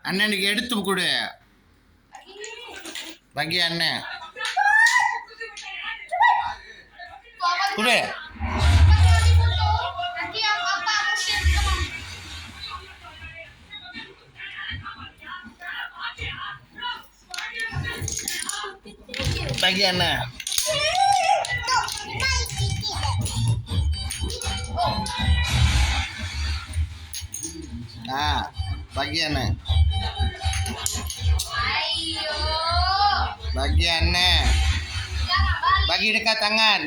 அண்ணனுக்கு எடுத்து கொடு பகி அண்ணன் கொடு. பகி அண்ணன் bagi anak bagi dekat tangan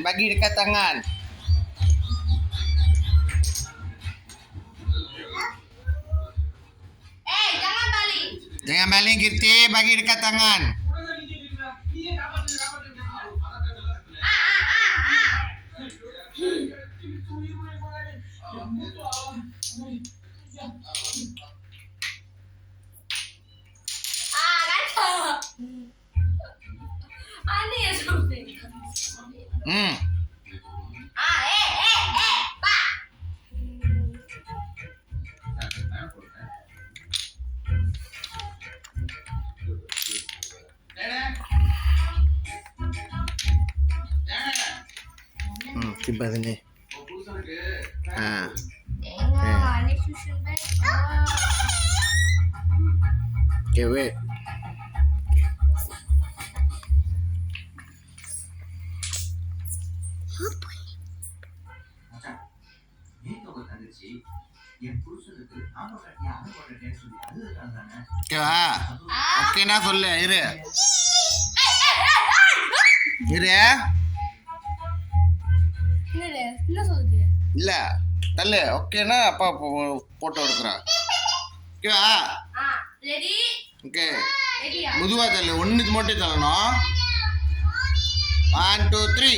jangan balik Kirti, bagi dekat tangan. Tiba ini. Cewek. Oke nah சொல்லு இரு இல்ல தள்ளு ஓகேனா அப்பா போட்டோ எடுக்கிறேன் ஓகேவா ஓகே மெதுவா தள்ளு ஒன்றுக்கு மட்டும் தள்ளணும் 1 2 3